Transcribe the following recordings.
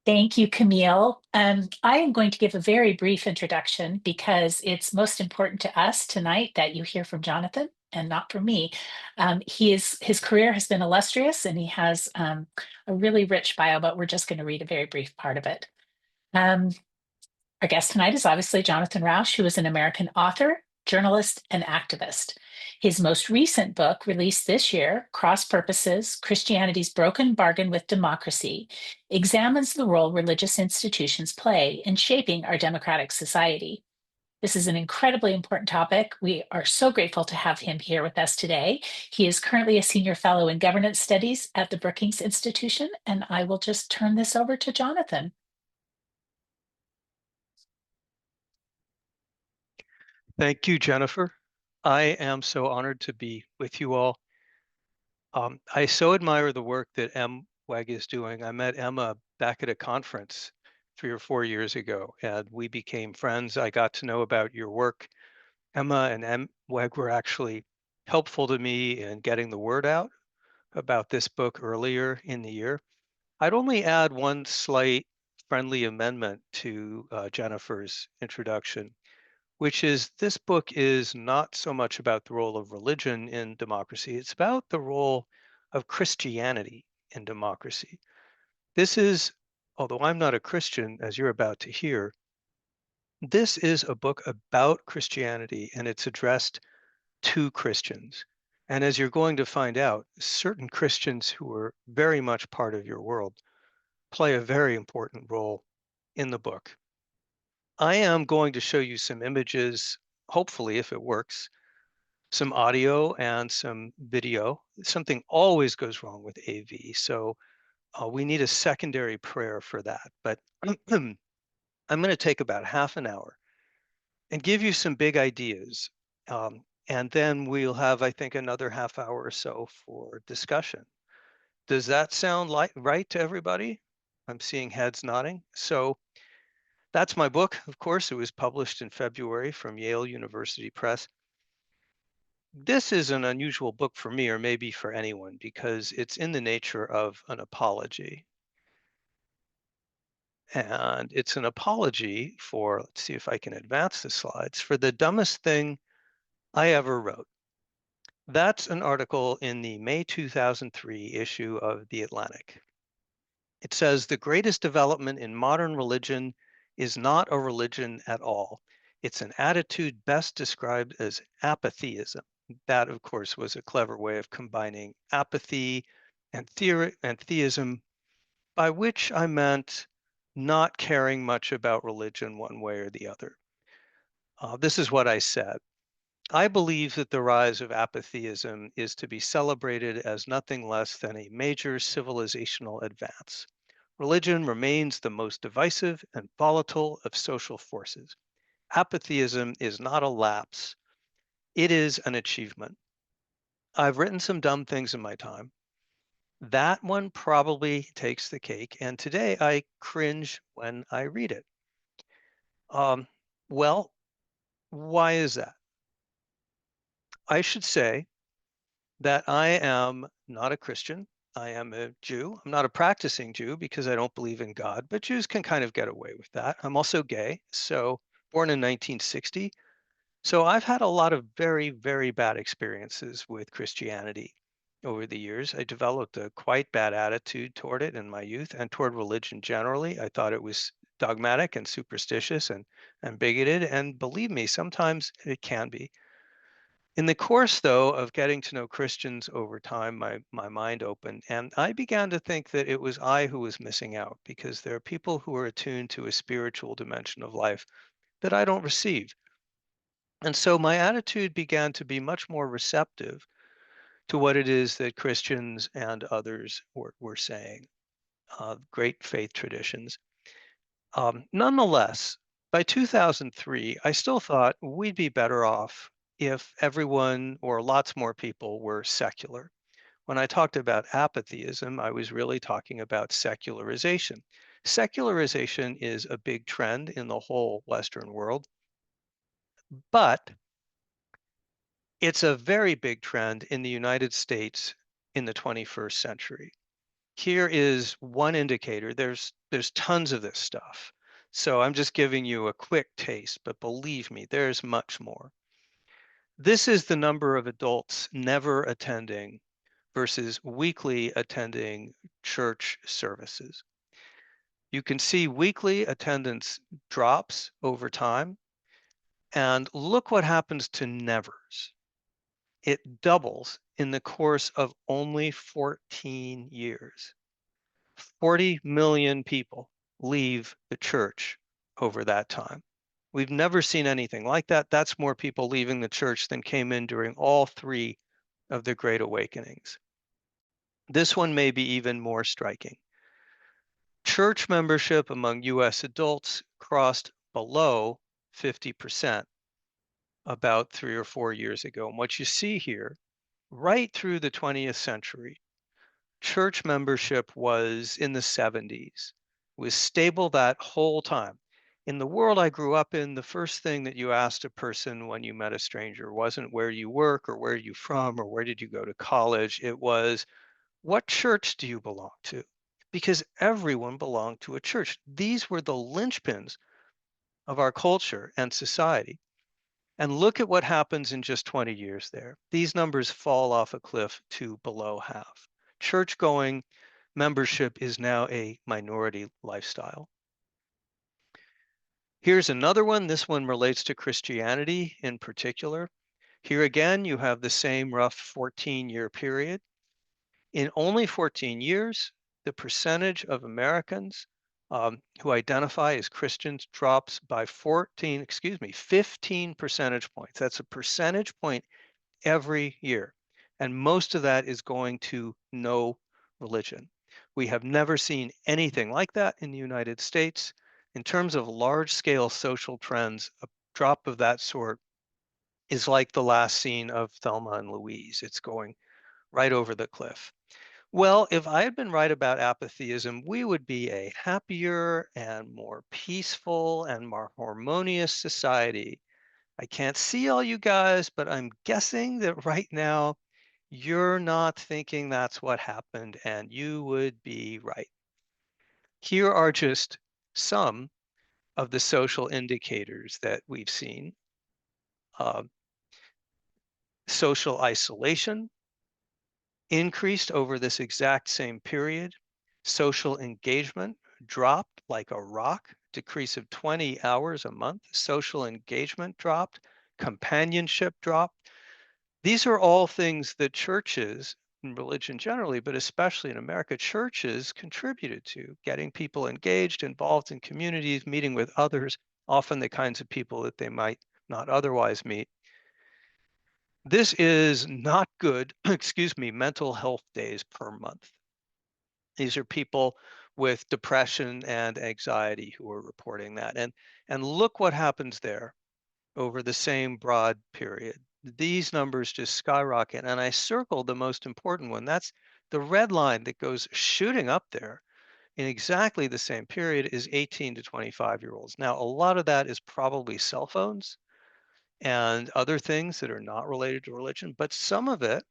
Thank you, Camille. I am going to give a very brief introduction because it's most important to us tonight that you hear from Jonathan and not from me. His career has been illustrious and he has a really rich bio, but we're just going to read a very brief part of it. Um, our guest tonight is obviously Jonathan Rauch, who is an American author, journalist, and activist. His most recent book, released this year, Cross Purposes Christianity's Broken Bargain with Democracy, examines the role religious institutions play in shaping our democratic society. This is an incredibly important topic. We are so grateful to have him here with us today. He is currently a senior fellow in governance studies at the Brookings Institution, and I will just turn this over to Jonathan. Thank you, Jennifer. I am so honored to be with you all. I so admire the work that MWEG is doing. I met Emma back at a conference 3 or 4 years ago, and we became friends. I got to know about your work. Emma and MWEG were actually helpful to me in getting the word out about this book earlier in the year. I'd only add one slight friendly amendment to Jennifer's introduction, which is this book is not so much about the role of religion in democracy, it's about the role of Christianity in democracy. This is, although I'm not a Christian, as you're about to hear, this is a book about Christianity and it's addressed to Christians. And as you're going to find out, certain Christians who are very much part of your world play a very important role in the book. I am going to show you some images, hopefully, if it works, some audio and some video. Something always goes wrong with AV, so we need a secondary prayer for that. But I'm going to take about half an hour and give you some big ideas. And then we'll have, I think, another half hour or so for discussion. Does that sound like right to everybody? I'm seeing heads nodding. So that's my book, of course. It was published in February from Yale University Press. This is an unusual book for me, or maybe for anyone, because it's in the nature of an apology. And it's an apology for, let's see if I can advance the slides, for the dumbest thing I ever wrote. That's an article in the May 2003 issue of The Atlantic. It says the greatest development in modern religion is not a religion at all. It's an attitude best described as apatheism. That, of course, was a clever way of combining apathy and theism, by which I meant not caring much about religion one way or the other. This is what I said. I believe that the rise of apatheism is to be celebrated as nothing less than a major civilizational advance. Religion remains the most divisive and volatile of social forces. Apatheism is not a lapse, it is an achievement. I've written some dumb things in my time. That one probably takes the cake, and today I cringe when I read it. Um, well, why is that? I should say that I am not a Christian. I am a Jew. I'm not a practicing Jew because I don't believe in God, but Jews can kind of get away with that. I'm also gay, so born in 1960. So I've had a lot of very, very bad experiences with Christianity over the years. I developed a quite bad attitude toward it in my youth and toward religion generally. I thought it was dogmatic and superstitious and bigoted. And believe me, sometimes it can be. In the course, though, of getting to know Christians over time, my mind opened, and I began to think that it was I who was missing out because there are people who are attuned to a spiritual dimension of life that I don't receive. And so my attitude began to be much more receptive to what it is that Christians and others were saying, great faith traditions. Nonetheless, by 2003, I still thought we'd be better off if everyone or lots more people were secular. When I talked about apatheism, I was really talking about secularization. Secularization is a big trend in the whole Western world, but it's a very big trend in the United States in the 21st century. Here is one indicator. There's tons of this stuff. So I'm just giving you a quick taste, but believe me, there's much more. This is the number of adults never attending versus weekly attending church services. You can see weekly attendance drops over time, and look what happens to nevers. It doubles in the course of only 14 years. 40 million people leave the church over that time. We've never seen anything like that. That's more people leaving the church than came in during all three of the Great Awakenings. This one may be even more striking. Church membership among US adults crossed below 50% about 3 or 4 years ago. And what you see here, right through the 20th century, church membership was in the 70s, was stable that whole time. In the world I grew up in, the first thing that you asked a person when you met a stranger wasn't where you work or where you from or where did you go to college. It was, what church do you belong to? Because everyone belonged to a church. These were the linchpins of our culture and society. And look at what happens in just 20 years there. These numbers fall off a cliff to below half. Church going membership is now a minority lifestyle. Here's another one. This one relates to Christianity in particular. Here again, you have the same rough 14-year period. In only 14 years, the percentage of Americans who identify as Christians drops by 15 percentage points. That's a percentage point every year. And most of that is going to no religion. We have never seen anything like that in the United States. In terms of large scale social trends, a drop of that sort is like the last scene of Thelma and Louise. It's going right over the cliff. Well, if I had been right about apatheism, we would be a happier and more peaceful and more harmonious society. I can't see all you guys, but I'm guessing that right now you're not thinking that's what happened, and you would be right. Here are just some of the social indicators that we've seen. Uh, Social isolation increased over this exact same period. Social engagement dropped like a rock, decrease of 20 hours a month. Social engagement dropped, companionship dropped. These are all things that churches and religion generally, but especially in America, churches contributed to getting people engaged, involved in communities, meeting with others, often the kinds of people that they might not otherwise meet. This is not good, excuse me, mental health days per month. These are people with depression and anxiety who are reporting that. And look what happens there over the same broad period. These numbers just skyrocket. And I circled the most important one. That's the red line that goes shooting up there in exactly the same period is 18 to 25-year-olds. Now, a lot of that is probably cell phones and other things that are not related to religion, but some of it,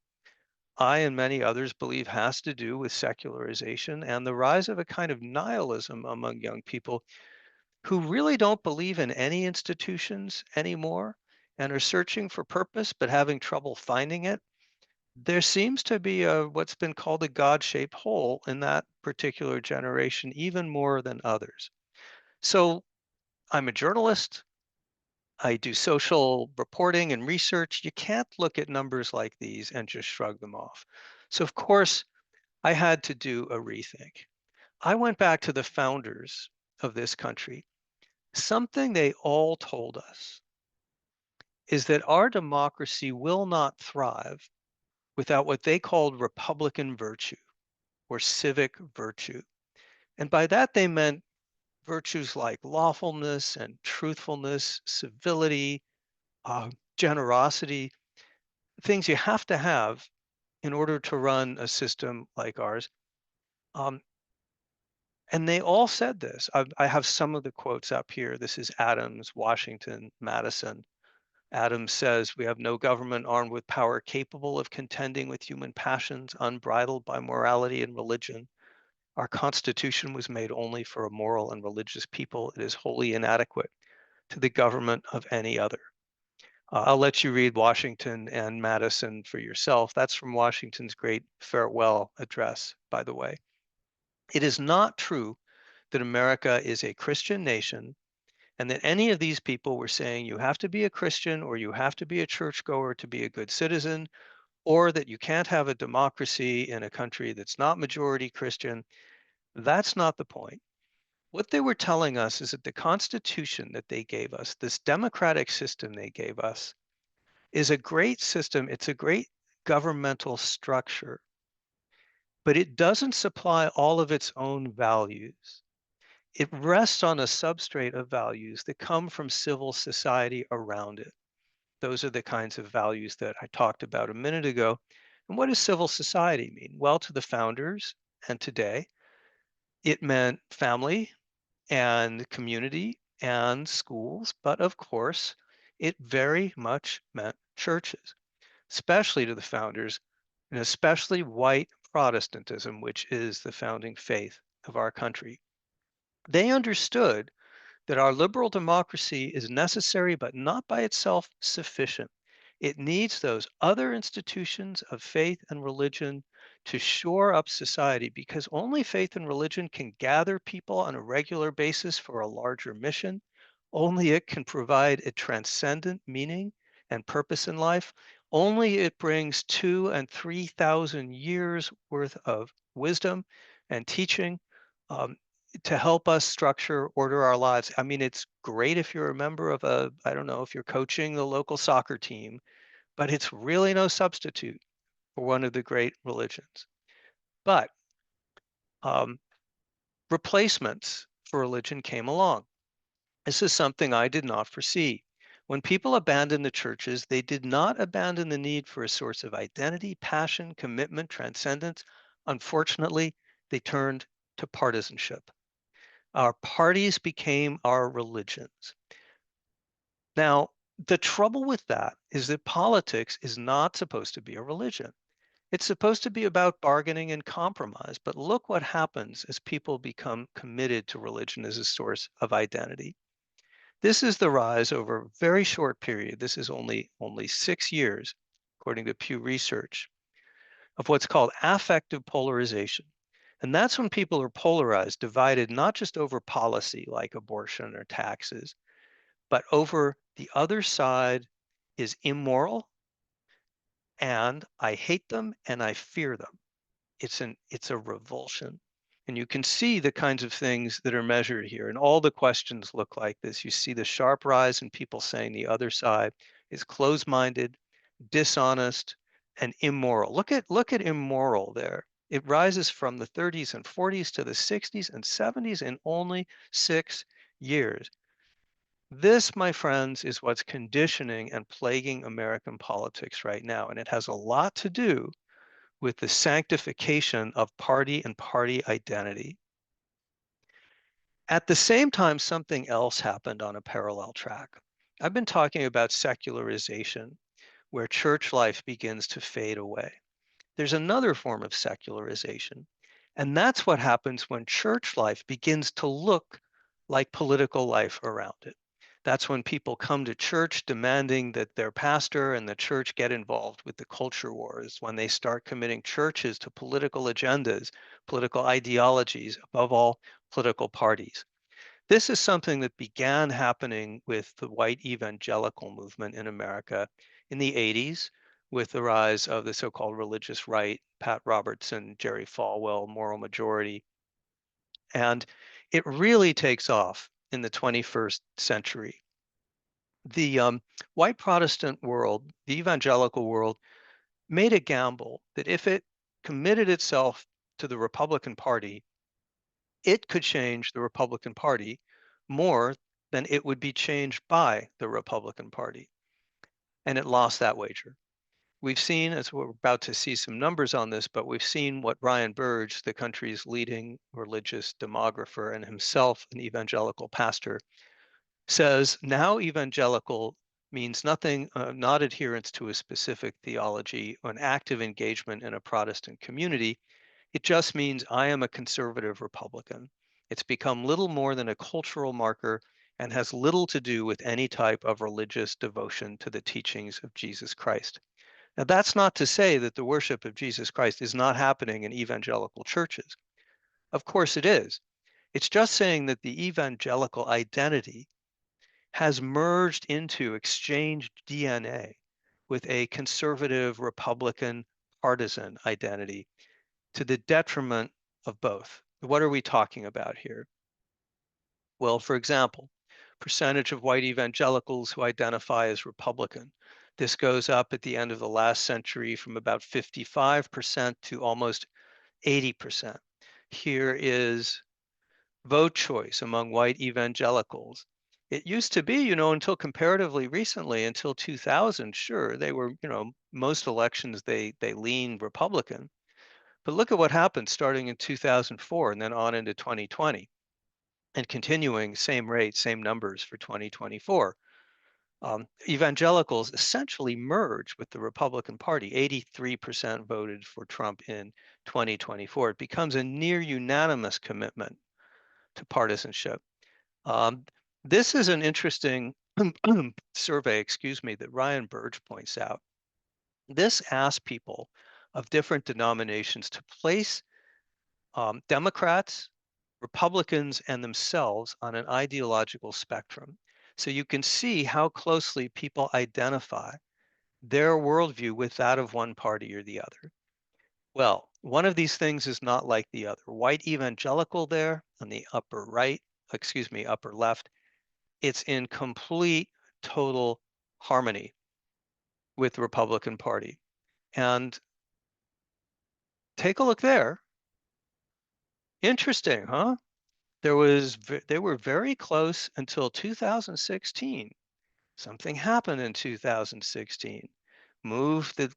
I and many others believe, has to do with secularization and the rise of a kind of nihilism among young people who really don't believe in any institutions anymore and are searching for purpose but having trouble finding it. There seems to be what's been called a God-shaped hole in that particular generation, even more than others. So I'm a journalist. I do social reporting and research. You can't look at numbers like these and just shrug them off. So, of course, I had to do a rethink. I went back to the founders of this country. Something they all told us is that our democracy will not thrive without what they called Republican virtue or civic virtue. And by that, they meant virtues like lawfulness and truthfulness, civility, generosity, things you have to have in order to run a system like ours. Um, and they all said this. I have some of the quotes up here. This is Adams, Washington, Madison. Adams says, "We have no government armed with power capable of contending with human passions, unbridled by morality and religion. Our Constitution was made only for a moral and religious people. It is wholly inadequate to the government of any other. I'll let you read Washington and Madison for yourself. That's from Washington's great farewell address, by the way. It is not true that America is a Christian nation and that any of these people were saying you have to be a Christian or you have to be a churchgoer to be a good citizen, or that you can't have a democracy in a country that's not majority Christian. That's not the point. What they were telling us is that the Constitution that they gave us, this democratic system they gave us, is a great system. It's a great governmental structure, but it doesn't supply all of its own values. It rests on a substrate of values that come from civil society around it. Those are the kinds of values that I talked about a minute ago. And what does civil society mean? Well, to the founders and today, it meant family and community and schools, but of course, it very much meant churches, especially to the founders, and especially white Protestantism, which is the founding faith of our country. They understood that our liberal democracy is necessary, but not by itself sufficient. It needs those other institutions of faith and religion to shore up society because only faith and religion can gather people on a regular basis for a larger mission. Only it can provide a transcendent meaning and purpose in life. Only it brings 2,000 and 3,000 years worth of wisdom and teaching um, to help us structure, order our lives. I mean, it's great if you're a member of a, I don't know, if you're coaching the local soccer team, but it's really no substitute for one of the great religions. But um, replacements for religion came along. This is something I did not foresee. When people abandoned the churches, they did not abandon the need for a source of identity, passion, commitment, transcendence. Unfortunately, they turned to partisanship. Our parties became our religions. Now, the trouble with that is that politics is not supposed to be a religion. It's supposed to be about bargaining and compromise. But look what happens as people become committed to religion as a source of identity. This is the rise over a very short period. This is only 6 years, according to Pew Research, of what's called affective polarization. And that's when people are polarized, divided not just over policy like abortion or taxes, but over the other side is immoral and I hate them and I fear them. It's a revulsion. And you can see the kinds of things that are measured here. And all the questions look like this. You see the sharp rise in people saying the other side is closed-minded, dishonest, and immoral. Look at immoral there. It rises from the 30s and 40s to the 60s and 70s in only 6 years. This, my friends, is what's conditioning and plaguing American politics right now. And it has a lot to do with the sanctification of party and party identity. At the same time, something else happened on a parallel track. I've been talking about secularization, where church life begins to fade away. There's another form of secularization, and that's what happens when church life begins to look like political life around it. That's when people come to church demanding that their pastor and the church get involved with the culture wars, when they start committing churches to political agendas, political ideologies, above all, political parties. This is something that began happening with the white evangelical movement in America in the 80s with the rise of the so-called religious right, Pat Robertson, Jerry Falwell, moral majority. And it really takes off in the 21st century. The white Protestant world, the evangelical world, made a gamble that if it committed itself to the Republican Party, it could change the Republican Party more than it would be changed by the Republican Party. And it lost that wager. We've seen, as we're about to see some numbers on this, but we've seen what Brian Burge, the country's leading religious demographer and himself an evangelical pastor, says now evangelical means nothing, not adherence to a specific theology or an active engagement in a Protestant community. It just means I am a conservative Republican. It's become little more than a cultural marker and has little to do with any type of religious devotion to the teachings of Jesus Christ. Now, that's not to say that the worship of Jesus Christ is not happening in evangelical churches. Of course it is. It's just saying that the evangelical identity has merged into exchanged DNA with a conservative Republican partisan identity to the detriment of both. What are we talking about here? Well, for example, percentage of white evangelicals who identify as Republican. This goes up at the end of the last century from about 55% to almost 80%. Here is vote choice among white evangelicals. It used to be, until comparatively recently, until 2000, sure, they were, most elections they leaned Republican. But look at what happened starting in 2004 and then on into 2020 and continuing same rate, same numbers for 2024. Evangelicals essentially merge with the Republican Party. 83% voted for Trump in 2024. It becomes a near unanimous commitment to partisanship. Um, this is an interesting survey, that Ryan Burge points out. This asks people of different denominations to place Democrats, Republicans, and themselves on an ideological spectrum. So you can see how closely people identify their worldview with that of one party or the other. Well, one of these things is not like the other. White evangelical there on the upper right, upper left, it's in complete, total harmony with the Republican Party. And take a look there. Interesting, huh? They were very close until 2016. Something happened in 2016. Moved the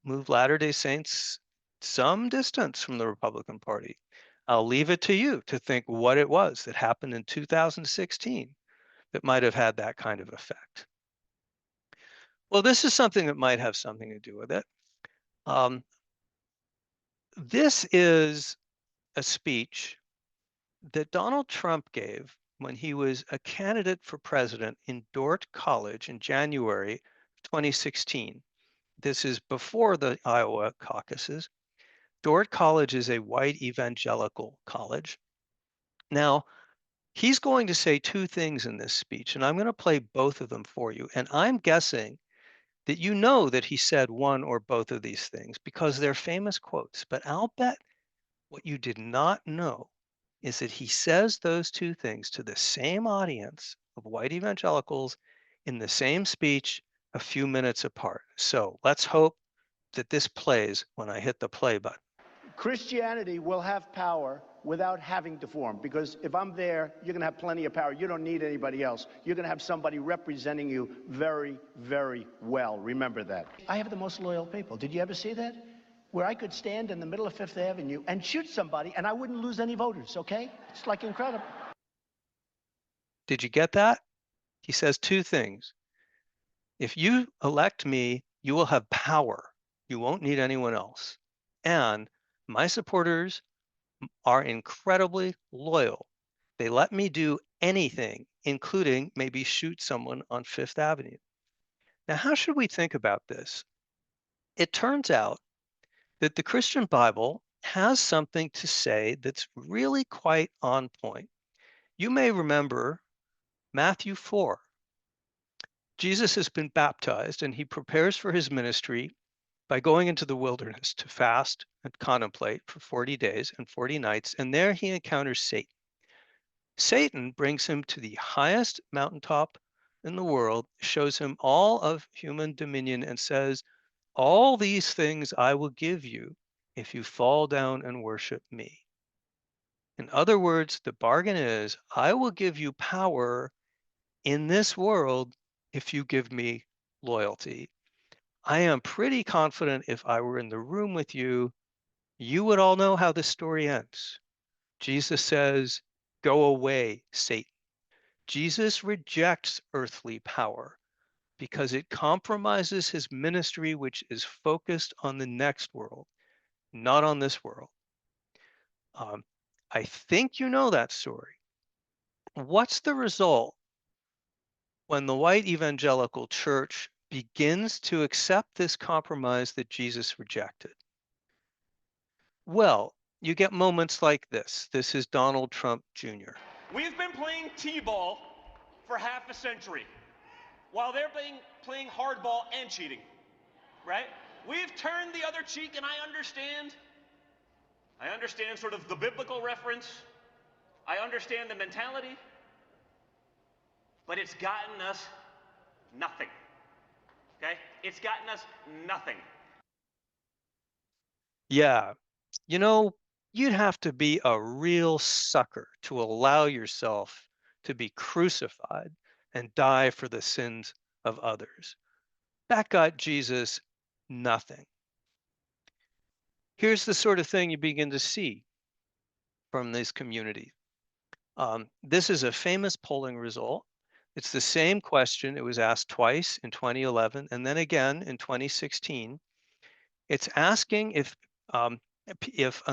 moved Latter-day Saints some distance from the Republican Party. I'll leave it to you to think what it was that happened in 2016 that might have had that kind of effect. Well, this is something that might have something to do with it. This is a speech that Donald Trump gave when he was a candidate for president in Dordt College in January 2016. This is before the Iowa caucuses. Dordt College is a white evangelical college. Now, he's going to say two things in this speech, and I'm going to play both of them for you. And I'm guessing that you know that he said one or both of these things because they're famous quotes. But I'll bet what you did not know is that he says those two things to the same audience of white evangelicals in the same speech a few minutes apart. So let's hope that this plays when I hit the play button. Christianity will have power without having to form, because if I'm there, you're going to have plenty of power. You don't need anybody else. You're going to have somebody representing you very, very well. Remember that. I have the most loyal people. Did you ever see that? Where I could stand in the middle of Fifth Avenue and shoot somebody and I wouldn't lose any voters, okay? It's like incredible. Did you get that? He says two things. If you elect me, you will have power. You won't need anyone else. And my supporters are incredibly loyal. They let me do anything, including maybe shoot someone on Fifth Avenue. Now, how should we think about this? It turns out that the Christian Bible has something to say that's really quite on point. You may remember Matthew 4. Jesus has been baptized and he prepares for his ministry by going into the wilderness to fast and contemplate for 40 days and 40 nights. And there he encounters Satan. Satan brings him to the highest mountaintop in the world, shows him all of human dominion, and says, all these things I will give you if you fall down and worship me. In other words, the bargain is, I will give you power in this world if you give me loyalty. I am pretty confident if I were in the room with you, you would all know how the story ends. Jesus says, go away, Satan. Jesus rejects earthly power because it compromises his ministry, which is focused on the next world, not on this world. I think you know that story. What's the result when the white evangelical church begins to accept this compromise that Jesus rejected? Well, you get moments like this. This is Donald Trump Jr. We've been playing T-ball for half a century, while they're playing hardball and cheating, right? We've turned the other cheek, and I understand sort of the biblical reference. I understand the mentality, but it's gotten us nothing, okay? It's gotten us nothing. Yeah, you know, you'd have to be a real sucker to allow yourself to be crucified and die for the sins of others. That got Jesus nothing. Here's the sort of thing you begin to see from this community. This is a famous polling result. It's the same question. It was asked twice in 2011 and then again in 2016. It's asking if an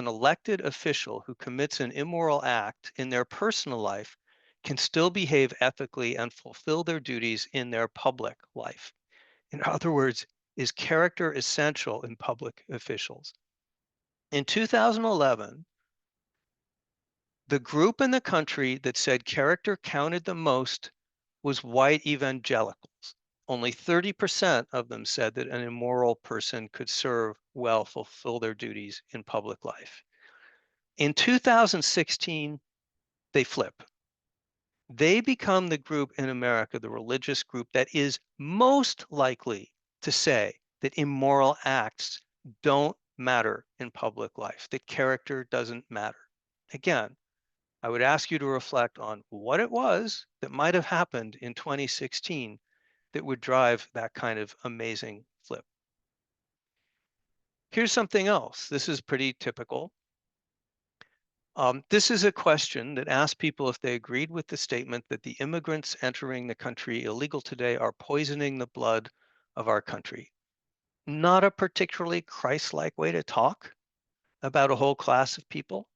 elected official who commits an immoral act in their personal life can still behave ethically and fulfill their duties in their public life. In other words, is character essential in public officials? In 2011, the group in the country that said character counted the most was white evangelicals. Only 30% of them said that an immoral person could serve well, fulfill their duties in public life. In 2016, they flip. They become the group in America, the religious group that is most likely to say that immoral acts don't matter in public life, that character doesn't matter. Again, I would ask you to reflect on what it was that might have happened in 2016 that would drive that kind of amazing flip. Here's something else. This is pretty typical. This is a question that asked people if they agreed with the statement that the immigrants entering the country illegal today are poisoning the blood of our country. Not a particularly Christ-like way to talk about a whole class of people.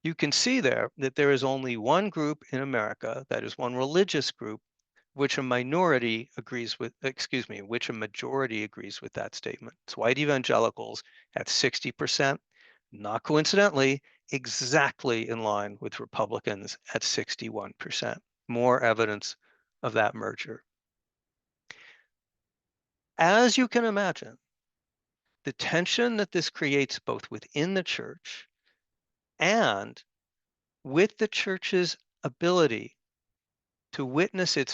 You can see there that there is only one group in America, that is one religious group, which a majority agrees with that statement. It's white evangelicals at 60%, not coincidentally, exactly in line with Republicans at 61%. More evidence of that merger. As you can imagine, the tension that this creates both within the church and with the church's ability to witness to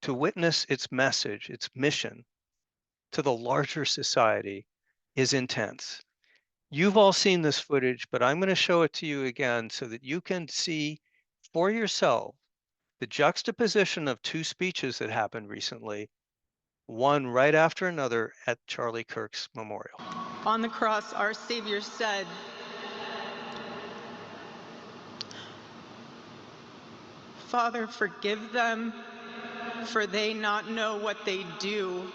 witness its message, its mission to the larger society is intense. You've all seen this footage, but I'm going to show it to you again so that you can see for yourself the juxtaposition of two speeches that happened recently, one right after another at Charlie Kirk's memorial. On the cross, our Savior said, "Father, forgive them, for they not know what they do."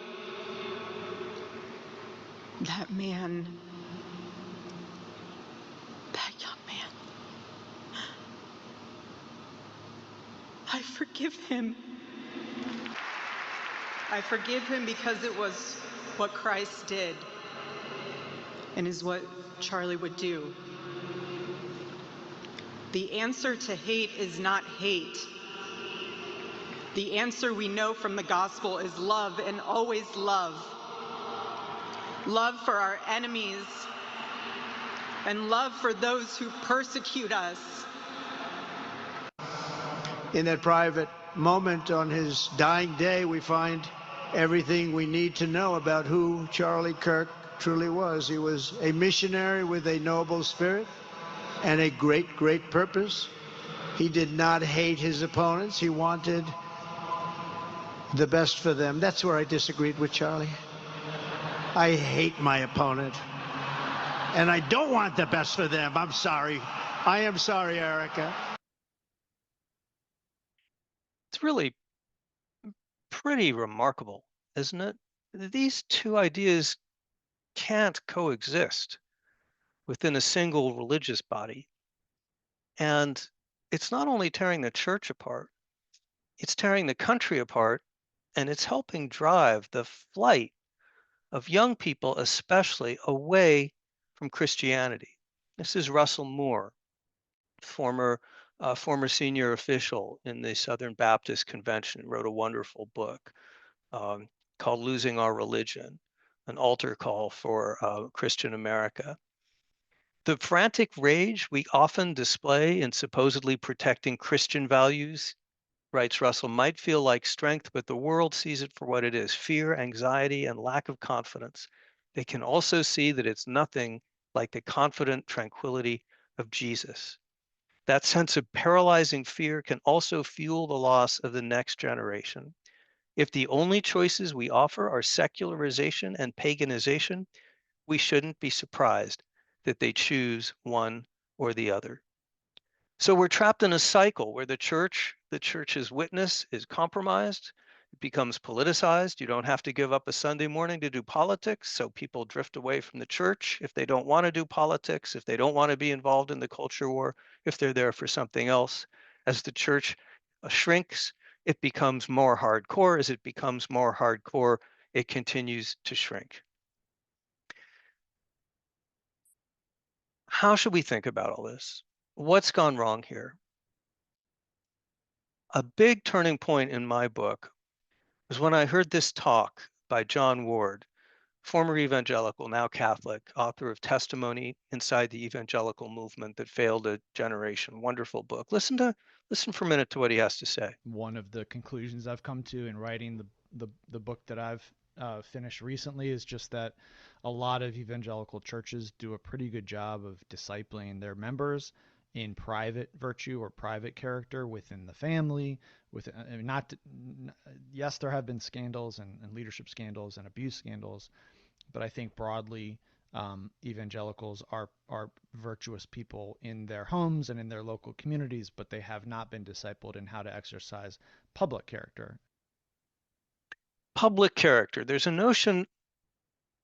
That man, that young man, I forgive him. I forgive him because it was what Christ did and is what Charlie would do. The answer to hate is not hate. The answer we know from the gospel is love, and always love. Love for our enemies and love for those who persecute us. In that private moment on his dying day, we find everything we need to know about who Charlie Kirk truly was. He was a missionary with a noble spirit and a great, great purpose. He did not hate his opponents. He wanted the best for them. That's where I disagreed with Charlie. I hate my opponent, and I don't want the best for them. I'm sorry. I am sorry, Erica. It's really pretty remarkable, isn't it? These two ideas can't coexist. within a single religious body. And it's not only tearing the church apart, it's tearing the country apart, and it's helping drive the flight of young people, especially away from Christianity. This is Russell Moore, former senior official in the Southern Baptist Convention, wrote a wonderful book um, called Losing Our Religion, an altar call for Christian America. The frantic rage we often display in supposedly protecting Christian values, writes Russell, might feel like strength, but the world sees it for what it is: fear, anxiety, and lack of confidence. They can also see that it's nothing like the confident tranquility of Jesus. That sense of paralyzing fear can also fuel the loss of the next generation. If the only choices we offer are secularization and paganization, we shouldn't be surprised that they choose one or the other. So we're trapped in a cycle where the church's witness is compromised. It becomes politicized. You don't have to give up a Sunday morning to do politics. So people drift away from the church if they don't want to do politics, if they don't want to be involved in the culture war, if they're there for something else. As the church shrinks, it becomes more hardcore. As it becomes more hardcore, it continues to shrink. How should we think about all this? What's gone wrong here? A big turning point in my book was when I heard this talk by John Ward, former evangelical, now Catholic, author of Testimony Inside the Evangelical Movement That Failed a Generation. Wonderful book. Listen for a minute to what he has to say. One of the conclusions I've come to in writing the book that I've finished recently is just that a lot of evangelical churches do a pretty good job of discipling their members in private virtue or private character within the family. Yes, there have been scandals and leadership scandals and abuse scandals, but I think broadly evangelicals are virtuous people in their homes and in their local communities, but they have not been discipled in how to exercise public character. Public character. There's a notion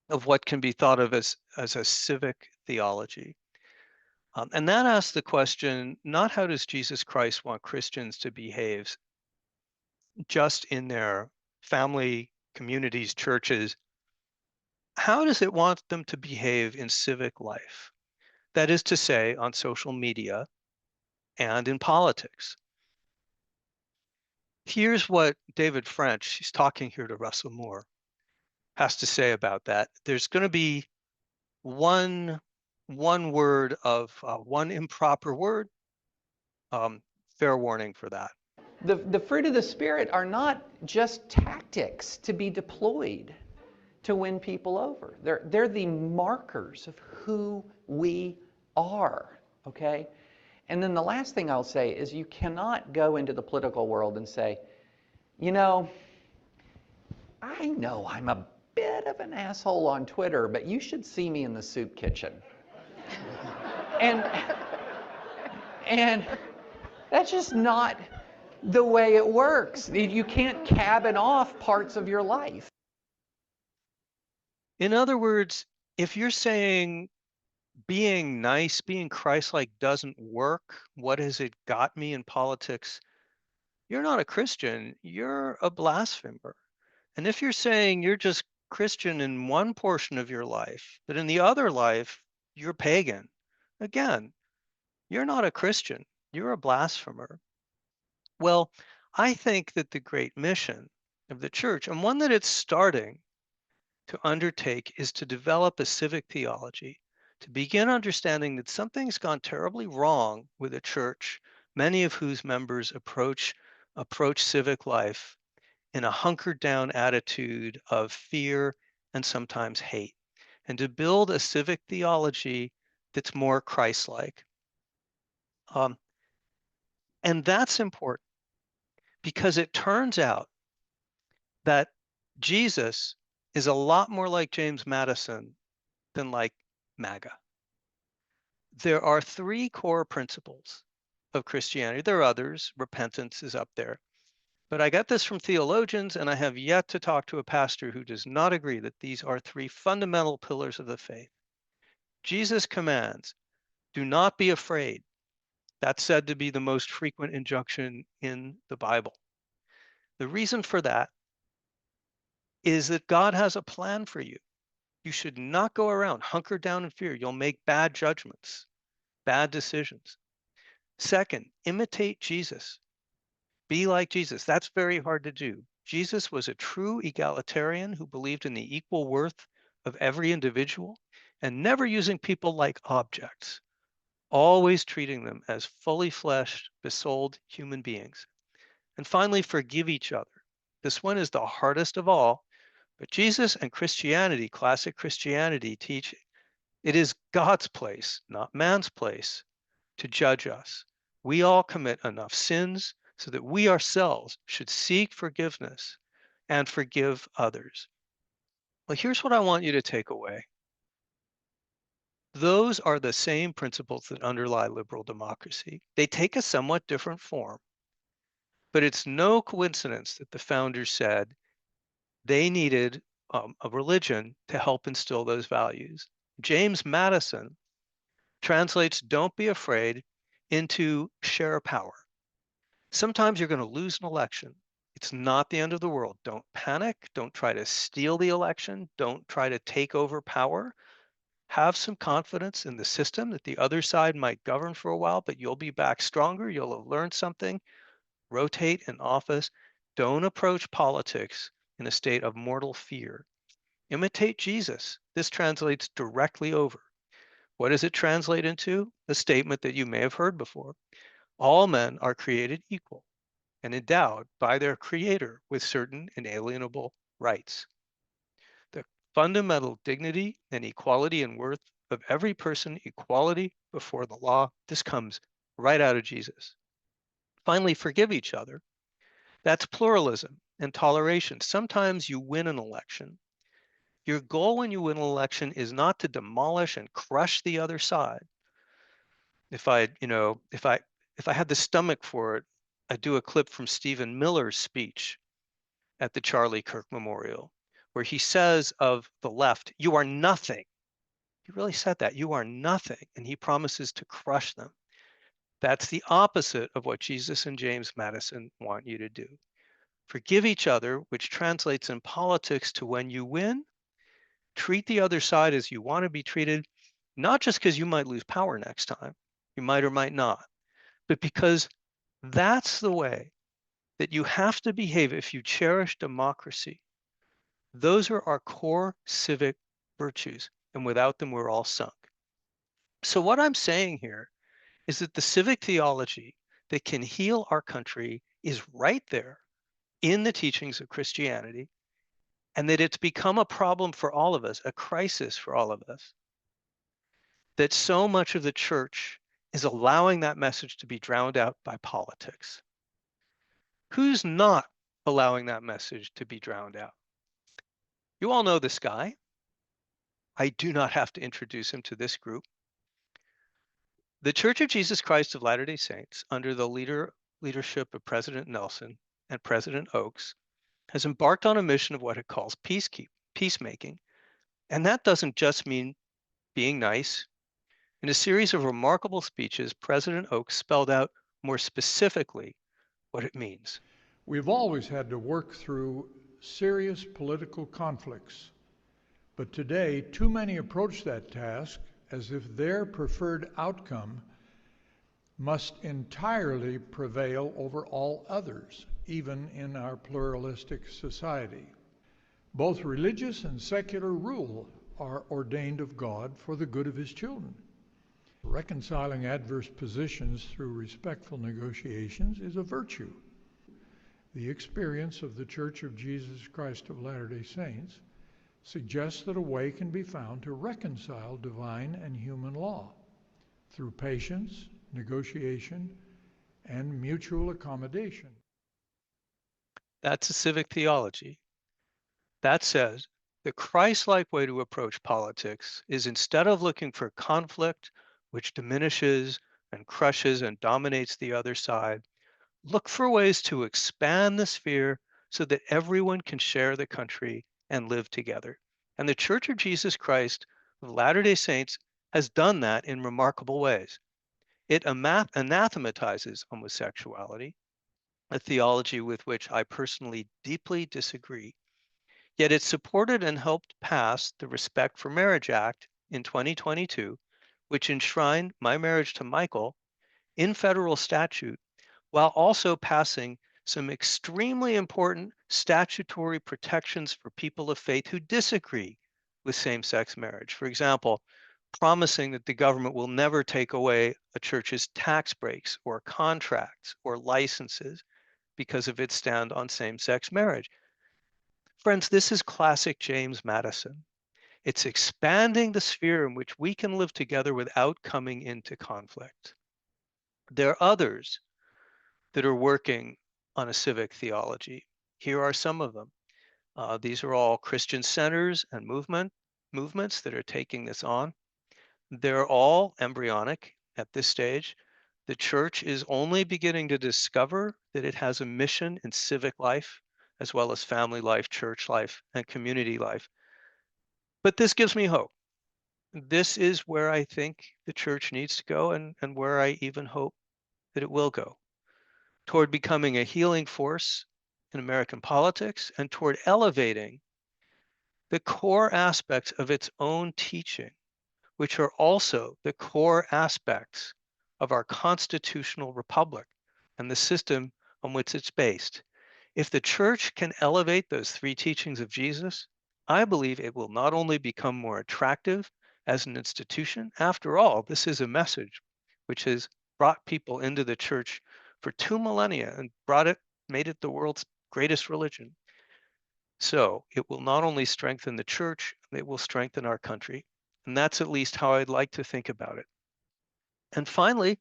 of what can be thought of as a civic theology. And that asks the question, not how does Jesus Christ want Christians to behave just in their family, communities, churches. How does it want them to behave in civic life? That is to say, on social media and in politics. Here's what David French, he's talking here to Russell Moore, has to say about that. There's going to be one word of one improper word. Fair warning for that. The fruit of the Spirit are not just tactics to be deployed to win people over. They're the markers of who we are, okay? And then the last thing I'll say is you cannot go into the political world and say, you know I'm a bit of an asshole on Twitter, but you should see me in the soup kitchen. and that's just not the way it works. You can't cabin off parts of your life. In other words, if you're saying being nice, being Christ-like doesn't work, what has it got me in politics? You're not a Christian, you're a blasphemer. And if you're saying you're just Christian in one portion of your life, but in the other life, you're pagan, again, you're not a Christian, you're a blasphemer. Well, I think that the great mission of the church, and one that it's starting to undertake, is to develop a civic theology, to begin understanding that something's gone terribly wrong with a church, many of whose members approach civic life in a hunkered down attitude of fear and sometimes hate, and to build a civic theology that's more Christ-like. And that's important because it turns out that Jesus is a lot more like James Madison than like MAGA. There are three core principles of Christianity. There are others. Repentance is up there. But I got this from theologians, and I have yet to talk to a pastor who does not agree that these are three fundamental pillars of the faith. Jesus commands, do not be afraid. That's said to be the most frequent injunction in the Bible. The reason for that is that God has a plan for you. You should not go around hunkered down in fear. You'll make bad judgments, bad decisions. Second, imitate Jesus. Be like Jesus. That's very hard to do. Jesus was a true egalitarian who believed in the equal worth of every individual and never using people like objects, always treating them as fully fleshed, besouled human beings. And finally, forgive each other. This one is the hardest of all, but Jesus and Christianity, classic Christianity, teach it is God's place, not man's place, to judge us. We all commit enough sins so that we ourselves should seek forgiveness and forgive others. Well, here's what I want you to take away. Those are the same principles that underlie liberal democracy. They take a somewhat different form, but it's no coincidence that the founders said they needed a religion to help instill those values. James Madison translates "don't be afraid" into "share power." Sometimes you're going to lose an election. It's not the end of the world. Don't panic. Don't try to steal the election. Don't try to take over power. Have some confidence in the system that the other side might govern for a while, but you'll be back stronger. You'll have learned something. Rotate in office. Don't approach politics in a state of mortal fear. Imitate Jesus. This translates directly over. What does it translate into? A statement that you may have heard before. All men are created equal and endowed by their Creator with certain inalienable rights. The fundamental dignity and equality and worth of every person, equality before the law, this comes right out of Jesus. Finally, forgive each other. That's pluralism and toleration. Sometimes you win an election. Your goal when you win an election is not to demolish and crush the other side. If I had the stomach for it, I'd do a clip from Stephen Miller's speech at the Charlie Kirk Memorial, where he says of the left, "You are nothing." He really said that, "You are nothing," and he promises to crush them. That's the opposite of what Jesus and James Madison want you to do. Forgive each other, which translates in politics to when you win, treat the other side as you want to be treated, not just because you might lose power next time, you might or might not, but because that's the way that you have to behave if you cherish democracy. Those are our core civic virtues, and without them, we're all sunk. So what I'm saying here is that the civic theology that can heal our country is right there in the teachings of Christianity, and that it's become a problem for all of us, a crisis for all of us, that so much of the church is allowing that message to be drowned out by politics. Who's not allowing that message to be drowned out? You all know this guy. I do not have to introduce him to this group. The Church of Jesus Christ of Latter-day Saints, under the leadership of President Nelson and President Oakes, has embarked on a mission of what it calls peacemaking. And that doesn't just mean being nice. In a series of remarkable speeches, President Oakes spelled out more specifically what it means. We've always had to work through serious political conflicts, but today too many approach that task as if their preferred outcome must entirely prevail over all others, even in our pluralistic society. Both religious and secular rule are ordained of God for the good of His children. Reconciling adverse positions through respectful negotiations is a virtue. The experience of the Church of Jesus Christ of Latter-day Saints suggests that a way can be found to reconcile divine and human law through patience, negotiation, and mutual accommodation. That's a civic theology. That says the Christ-like way to approach politics is, instead of looking for conflict, which diminishes and crushes and dominates the other side, look for ways to expand the sphere so that everyone can share the country and live together. And the Church of Jesus Christ of Latter-day Saints has done that in remarkable ways. It anathematizes homosexuality, a theology with which I personally deeply disagree. Yet it supported and helped pass the Respect for Marriage Act in 2022, which enshrined my marriage to Michael in federal statute, while also passing some extremely important statutory protections for people of faith who disagree with same-sex marriage. For example, promising that the government will never take away a church's tax breaks or contracts or licenses because of its stand on same-sex marriage. Friends, this is classic James Madison. It's expanding the sphere in which we can live together without coming into conflict. There are others that are working on a civic theology. Here are some of them. These are all Christian centers and movements that are taking this on. They're all embryonic at this stage. The church is only beginning to discover that it has a mission in civic life, as well as family life, church life, and community life. But this gives me hope. This is where I think the church needs to go, and where I even hope that it will go, toward becoming a healing force in American politics and toward elevating the core aspects of its own teaching, which are also the core aspects of our constitutional republic and the system on which it's based. If the church can elevate those three teachings of Jesus, I believe it will not only become more attractive as an institution. After all, this is a message which has brought people into the church for 2 millennia and made it the world's greatest religion. So it will not only strengthen the church, it will strengthen our country. And that's at least how I'd like to think about it. And finally,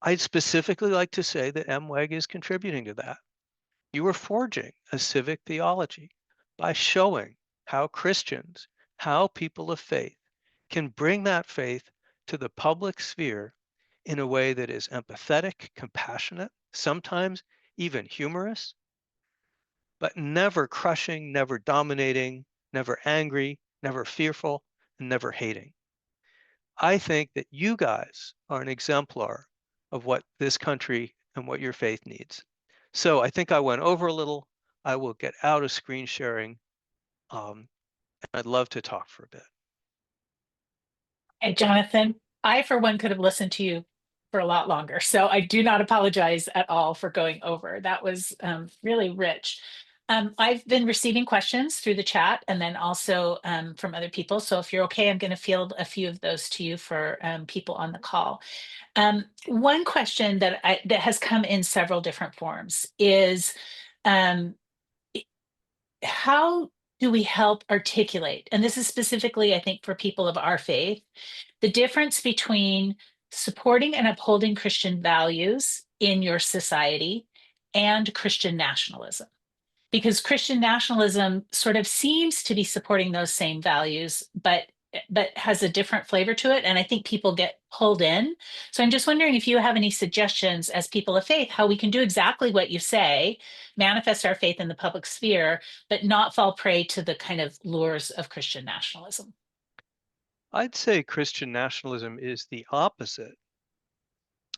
I'd specifically like to say that MWEG is contributing to that. You are forging a civic theology by showing how Christians, how people of faith can bring that faith to the public sphere in a way that is empathetic, compassionate, sometimes even humorous, but never crushing, never dominating, never angry, never fearful, and never hating. I think that you guys are an exemplar of what this country and what your faith needs. So I think I went over a little. I will get out of screen sharing. And I'd love to talk for a bit. Hey, Jonathan, I, for one, could have listened to you for a lot longer. So I do not apologize at all for going over. That was really rich. I've been receiving questions through the chat and then also from other people. So if you're okay, I'm going to field a few of those to you for people on the call. One question that has come in several different forms is um, how do we help articulate, and this is specifically, I think, for people of our faith, the difference between supporting and upholding Christian values in your society and Christian nationalism? Because Christian nationalism sort of seems to be supporting those same values, but has a different flavor to it. And I think people get pulled in. So I'm just wondering if you have any suggestions as people of faith, how we can do exactly what you say, manifest our faith in the public sphere, but not fall prey to the kind of lures of Christian nationalism. I'd say Christian nationalism is the opposite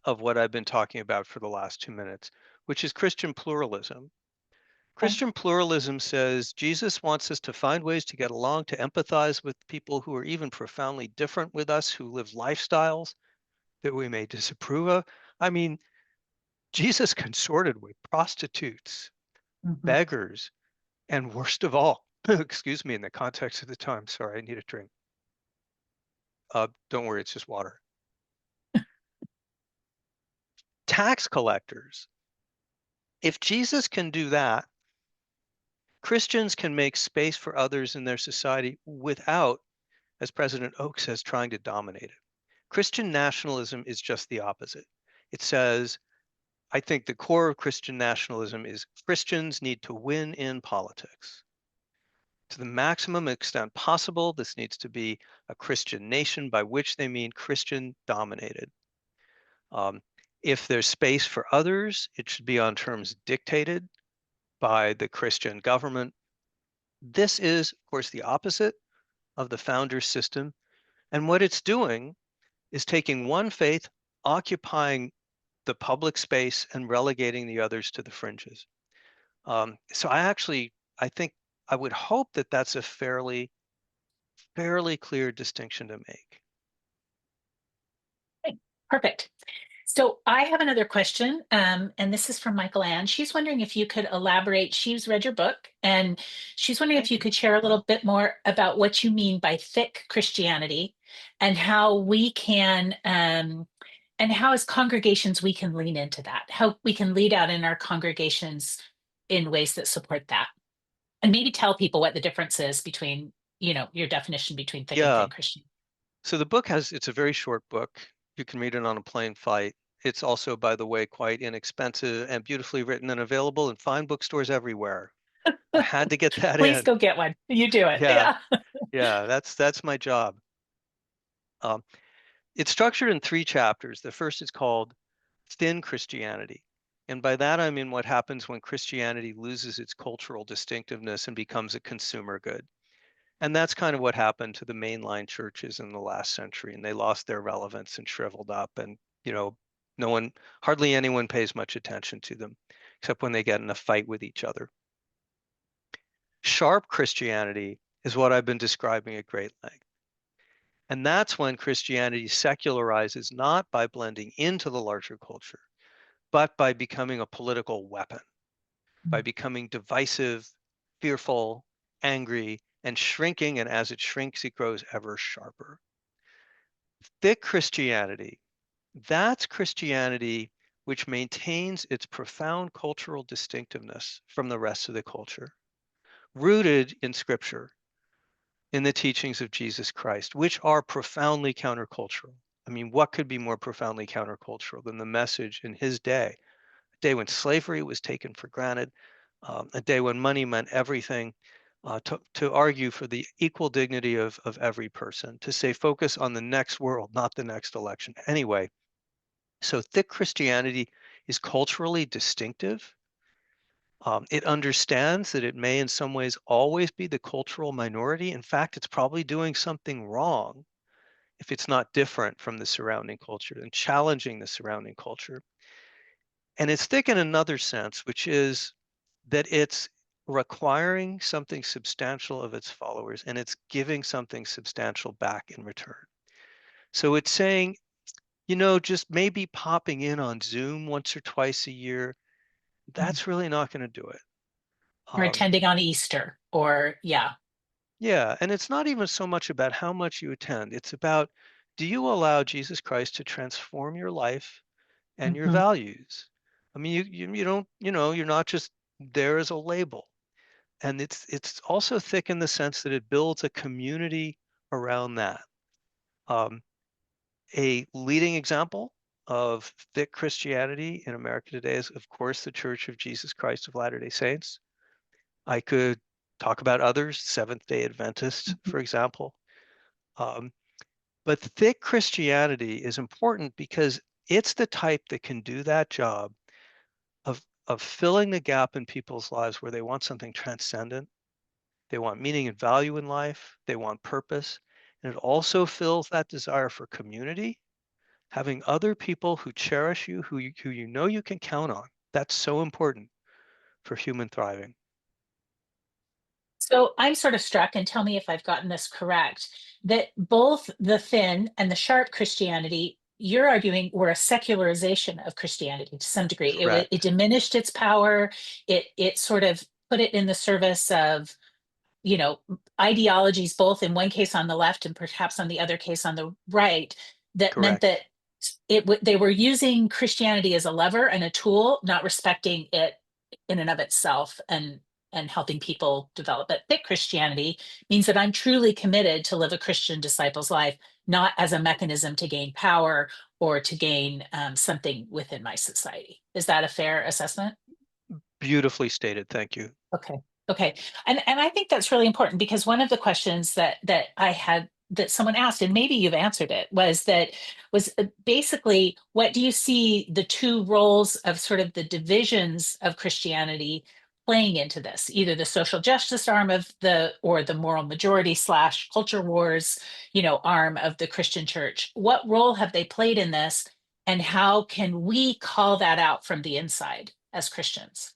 of what I've been talking about for the last 2 minutes, which is Christian pluralism. Christian pluralism says Jesus wants us to find ways to get along, to empathize with people who are even profoundly different with us, who live lifestyles that we may disapprove of. I mean, Jesus consorted with prostitutes, beggars, and worst of all, excuse me, in the context of the time, sorry, I need a drink. Don't worry, it's just water. Tax collectors. If Jesus can do that, Christians can make space for others in their society without, as President Oak says, trying to dominate it. Christian nationalism is just the opposite. It says, I think the core of Christian nationalism is Christians need to win in politics. To the maximum extent possible, this needs to be a Christian nation, by which they mean Christian dominated. If there's space for others, it should be on terms dictated by the Christian government. This is, of course, the opposite of the founder's system. And what it's doing is taking one faith, occupying the public space and relegating the others to the fringes. So I think I would hope that that's a fairly clear distinction to make. Okay, perfect. So I have another question, and this is from Michael Ann. She's wondering if you could elaborate. She's read your book, and she's wondering if you could share a little bit more about what you mean by thick Christianity, and how we can, and how as congregations we can lean into that, how we can lead out in our congregations in ways that support that, and maybe tell people what the difference is between, your definition between thick and Yeah. thin Christian. So it's a very short book. You can read it on a plane flight. It's also, by the way, quite inexpensive and beautifully written and available in fine bookstores everywhere. I had to get that Please in. go get one. You do it. Yeah, Yeah. yeah, that's my job. Um, it's structured in 3 chapters. The first is called Thin Christianity. And by that, I mean what happens when Christianity loses its cultural distinctiveness and becomes a consumer good. And that's kind of what happened to the mainline churches in the last century. And they lost their relevance and shriveled up. And, hardly anyone pays much attention to them, except when they get in a fight with each other. Sharp Christianity is what I've been describing at great length. And that's when Christianity secularizes not by blending into the larger culture, but by becoming a political weapon, by becoming divisive, fearful, angry, and shrinking. And as it shrinks, it grows ever sharper. Thick Christianity, that's Christianity which maintains its profound cultural distinctiveness from the rest of the culture, rooted in Scripture, in the teachings of Jesus Christ, which are profoundly countercultural. I mean, what could be more profoundly countercultural than the message in his day? A day when slavery was taken for granted, a day when money meant everything, to argue for the equal dignity of every person, to say focus on the next world, not the next election. Anyway, so thick Christianity is culturally distinctive. It understands that it may in some ways always be the cultural minority. In fact, it's probably doing something wrong if it's not different from the surrounding culture and challenging the surrounding culture. And it's thick in another sense, which is that it's requiring something substantial of its followers and it's giving something substantial back in return. So it's saying, just maybe popping in on Zoom once or twice a year, that's really not going to do it. Or attending on Easter, or yeah. Yeah, and it's not even so much about how much you attend. It's about, do you allow Jesus Christ to transform your life and your Mhm. values? I mean, you don't, you're not just there as a label. And it's also thick in the sense that it builds a community around that. A leading example of thick Christianity in America today is, of course, the Church of Jesus Christ of Latter-day Saints. I could talk about others, Seventh-day Adventists, for example. But thick Christianity is important because it's the type that can do that job of filling the gap in people's lives where they want something transcendent, they want meaning and value in life, they want purpose, and it also fills that desire for community, having other people who cherish you, who you know you can count on. That's so important for human thriving. So I'm sort of struck, and tell me if I've gotten this correct, that both the thin and the sharp Christianity, you're arguing, were a secularization of Christianity to some degree. It Correct. diminished its power. It sort of put it in the service of, ideologies, both in one case on the left and perhaps on the other case on the right, that meant Correct. that they were using Christianity as a lever and a tool, not respecting it in and of itself, and helping people develop. But thick Christianity means that I'm truly committed to live a Christian disciple's life, not as a mechanism to gain power or to gain something within my society. Is that a fair assessment? Beautifully stated. Thank you. Okay. Okay. And I think that's really important, because one of the questions that I had, that someone asked, and maybe you've answered it, was basically, what do you see the two roles of sort of the divisions of Christianity playing into this, either the social justice arm of or the moral majority slash culture wars, arm of the Christian church? What role have they played in this? And how can we call that out from the inside as Christians?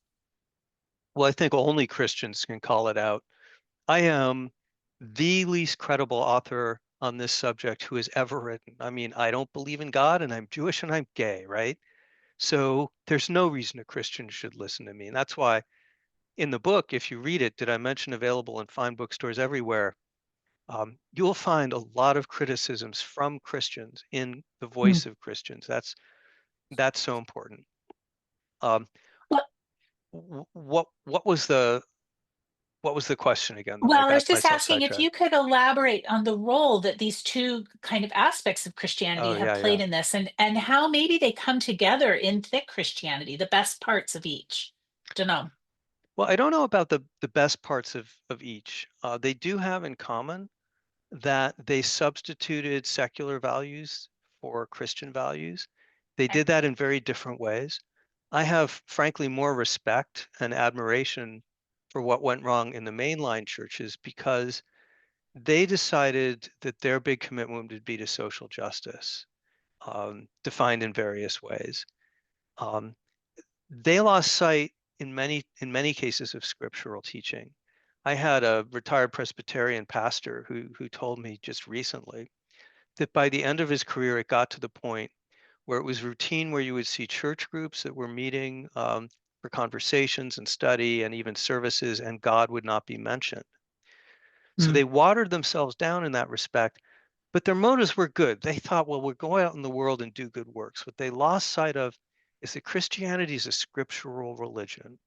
Well, I think only Christians can call it out. I am the least credible author on this subject who has ever written. I mean, I don't believe in God and I'm Jewish and I'm gay, right? So there's no reason a Christian should listen to me. And that's why in the book, if you read it, did I mention available in fine bookstores everywhere? You'll find a lot of criticisms from Christians in the Mm. voice of Christians. That's so important. Um, Well, what was the question again, though? I well, I was got just myself asking if sidetracked. you could elaborate on the role that these two kind of aspects of Christianity Oh have yeah, played yeah. in this, and how maybe they come together in thick Christianity, the best parts of each. Don't know. Well, I don't know about the best parts of each. They do have in common that they substituted secular values for Christian values. They Okay. did that in very different ways. I have, frankly, more respect and admiration for what went wrong in the mainline churches because they decided that their big commitment would be to social justice, defined in various ways. Um, they lost sight in many cases of scriptural teaching. I had a retired Presbyterian pastor who told me just recently that by the end of his career, it got to the point where it was routine where you would see church groups that were meeting for conversations and study and even services, and God would not be mentioned. So Mm. they watered themselves down in that respect, but their motives were good. They thought, well, we're going out in the world and do good works. What they lost sight of is that Christianity is a scriptural religion.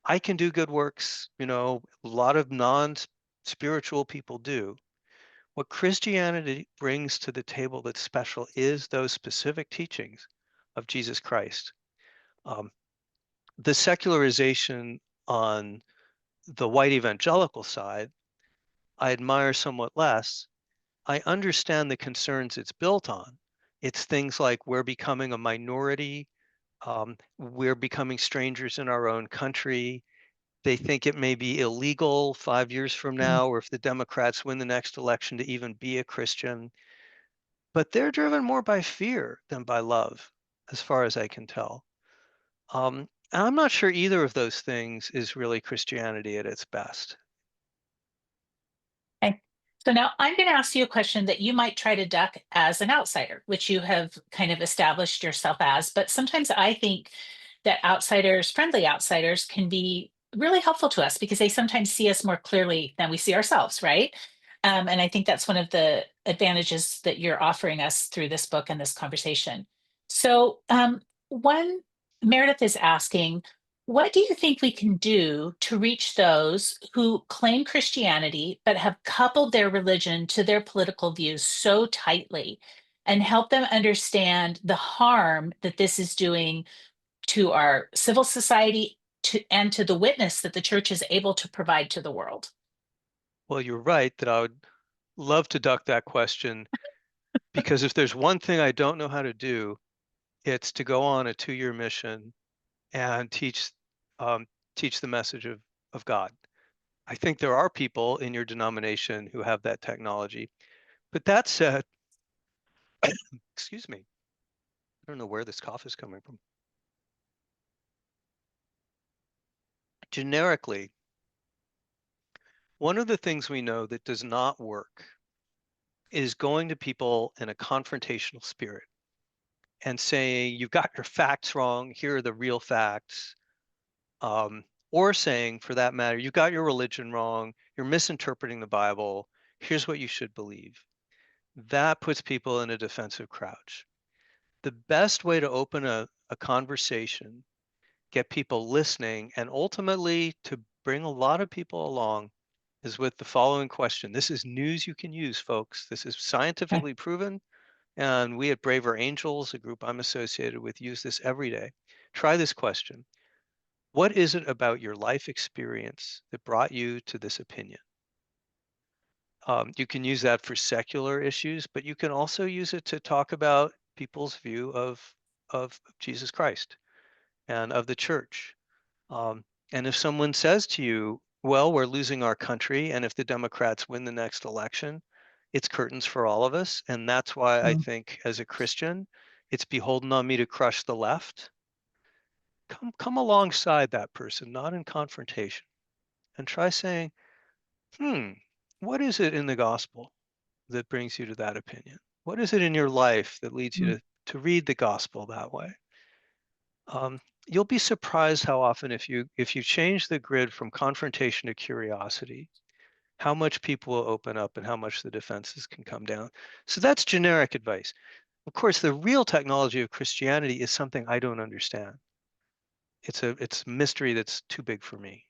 I can do good works, a lot of non-spiritual people do. What Christianity brings to the table that's special is those specific teachings of Jesus Christ. Um, the secularization on the white evangelical side, I admire somewhat less. I understand the concerns it's built on. It's things like we're becoming a minority, we're becoming strangers in our own country. They think it may be illegal 5 years from Mm. now, or if the Democrats win the next election, to even be a Christian. But they're driven more by fear than by love, as far as I can tell. And I'm not sure either of those things is really Christianity at its best. Okay. So now I'm going to ask you a question that you might try to duck as an outsider, which you have kind of established yourself as. But sometimes I think that outsiders, friendly outsiders, can be really helpful to us because they sometimes see us more clearly than we see ourselves, right? And I think that's one of the advantages that you're offering us through this book and this conversation. So, one Meredith is asking, what do you think we can do to reach those who claim Christianity but have coupled their religion to their political views so tightly and help them understand the harm that this is doing to our civil society and to the witness that the church is able to provide to the world? Well, you're right that I would love to duck that question because if there's one thing I don't know how to do, it's to go on a 2-year mission and um, teach the message of God. I think there are people in your denomination who have that technology. But that said, excuse me, I don't know where this cough is coming from. Generically, one of the things we know that does not work is going to people in a confrontational spirit and saying, you've got your facts wrong, here are the real facts. Or saying, for that matter, you got your religion wrong, you're misinterpreting the Bible, here's what you should believe. That puts people in a defensive crouch. The best way to open a conversation, get people listening, and ultimately to bring a lot of people along is with the following question. This is news you can use, folks. This is Okay. scientifically proven. And we at Braver Angels, a group I'm associated with, use this every day. Try this question. What is it about your life experience that brought you to this opinion? You can use that for secular issues, but you can also use it to talk about people's view of Jesus Christ and of the church. Um, And if someone says to you, well, we're losing our country, and if the Democrats win the next election, it's curtains for all of us. And that's why I think as a Christian, it's beholden on me to crush the left. Come alongside that person, not in confrontation, and try saying, what is it in the gospel that brings you to that opinion? What is it in your life that leads you to read the gospel that way? You'll be surprised how often, if you change the grid from confrontation to curiosity, how much people will open up and how much the defenses can come down. So that's generic advice. Of course, the real technology of Christianity is something I don't understand. It's a mystery that's too big for me.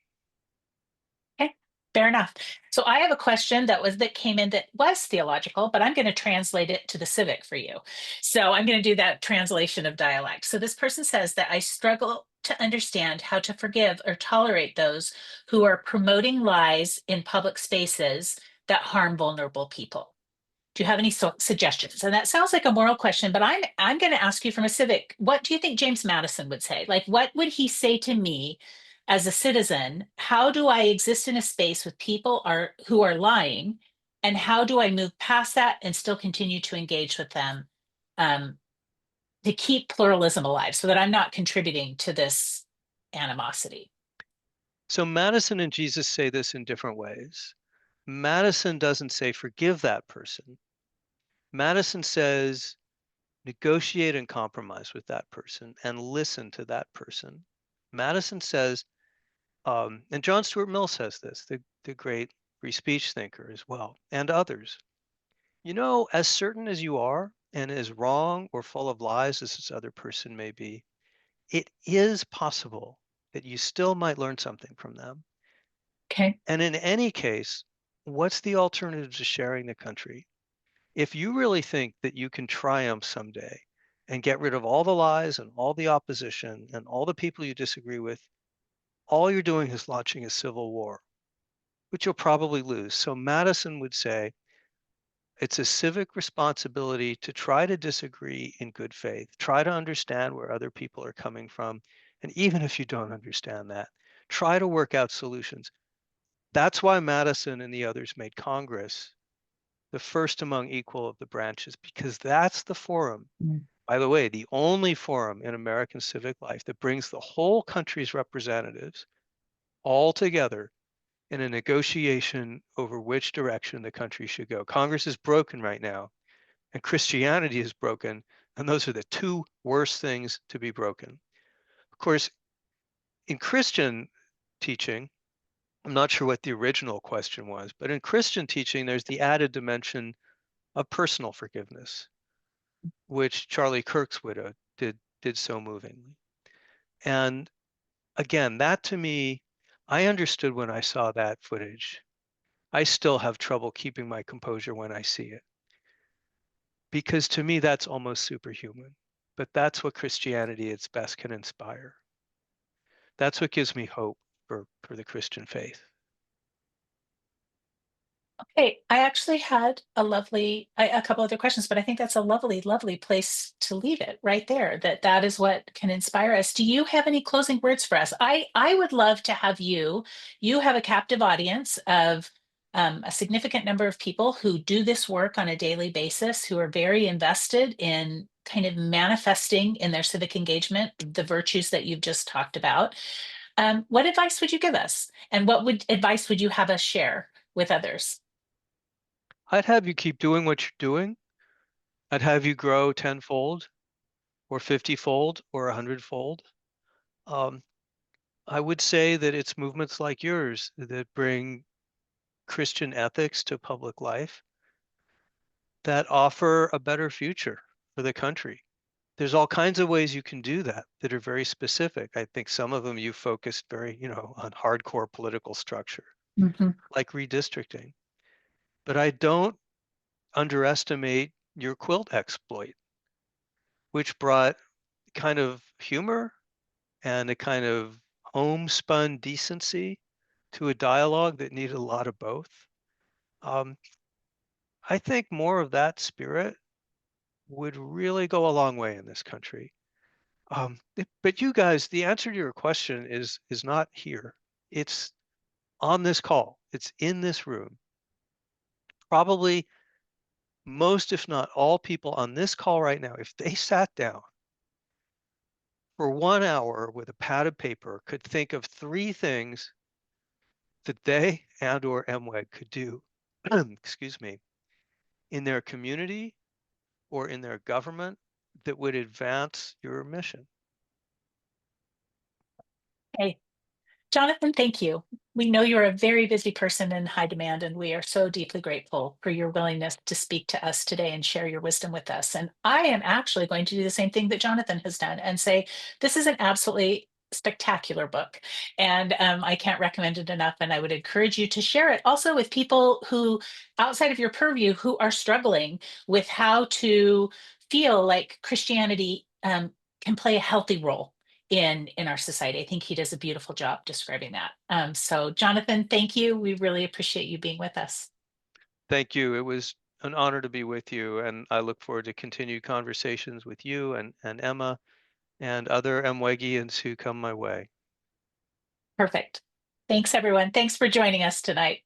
Okay, fair enough. So I have a question that came in that was theological, but I'm going to translate it to the civic for you. So I'm going to do that translation of dialect. So this person says that I struggle to understand how to forgive or tolerate those who are promoting lies in public spaces that harm vulnerable people. Do you have any suggestions? And that sounds like a moral question, but I'm going to ask you from a civic. What do you think James Madison would say? Like, what would he say to me as a citizen? How do I exist in a space with people who are lying, and how do I move past that and still continue to engage with them um, to keep pluralism alive, so that I'm not contributing to this animosity? So Madison and Jesus say this in different ways. Madison doesn't say forgive that person. Madison says negotiate and compromise with that person and listen to that person. Madison says, and John Stuart Mill says this, the great free speech thinker as well, and others. You know, as certain as you are and as wrong or full of lies as this other person may be, it is possible that you still might learn something from them. Okay. And in any case, what's the alternative to sharing the country? If you really think that you can triumph someday and get rid of all the lies and all the opposition and all the people you disagree with, all you're doing is launching a civil war, which you'll probably lose. So Madison would say it's a civic responsibility to try to disagree in good faith, try to understand where other people are coming from. And even if you don't understand that, try to work out solutions. That's why Madison and the others made Congress the first among equal of the branches, because that's the forum, by the way, the only forum in American civic life that brings the whole country's representatives all together in a negotiation over which direction the country should go. Congress is broken right now, and Christianity is broken, and those are the two worst things to be broken. Of course, in Christian teaching, I'm not sure what the original question was, but in Christian teaching, there's the added dimension of personal forgiveness, which Charlie Kirk's widow did so movingly. And again, that to me, I understood when I saw that footage. I still have trouble keeping my composure when I see it, because to me, that's almost superhuman. But that's what Christianity at its best can inspire. That's what gives me hope for the Christian faith. Okay, I actually had a couple other questions, but I think that's a lovely, lovely place to leave it right there. That is what can inspire us. Do you have any closing words for us? I would love to have you. You have a captive audience of a significant number of people who do this work on a daily basis, who are very invested in kind of manifesting in their civic engagement the virtues that you've just talked about. What advice would you give us, and advice would you have us share with others? I'd have you keep doing what you're doing. I'd have you grow tenfold or 50-fold or 100-fold. I would say that it's movements like yours that bring Christian ethics to public life that offer a better future for the country. There's all kinds of ways you can do that that are very specific. I think some of them you focused very, on hardcore political structure, like redistricting. But I don't underestimate your quilt exploit, which brought kind of humor and a kind of homespun decency to a dialogue that needed a lot of both. I think more of that spirit would really go a long way in this country. But you guys, the answer to your question is not here. It's on this call. It's in this room. Probably most, if not all, people on this call right now, if they sat down for 1 hour with a pad of paper, could think of 3 things that they and or MWEG could do, excuse me, in their community or in their government that would advance your mission. Okay. Jonathan, thank you. We know you're a very busy person in high demand, and we are so deeply grateful for your willingness to speak to us today and share your wisdom with us. And I am actually going to do the same thing that Jonathan has done and say, this is an absolutely spectacular book. And I can't recommend it enough. And I would encourage you to share it also with people who, outside of your purview, who are struggling with how to feel like Christianity can play a healthy role in our society. I think he does a beautiful job describing that. So Jonathan, thank you. We really appreciate you being with us. Thank you. It was an honor to be with you, and I look forward to continued conversations with you and Emma and other MWEGians who come my way. Perfect. Thanks, everyone. Thanks for joining us tonight.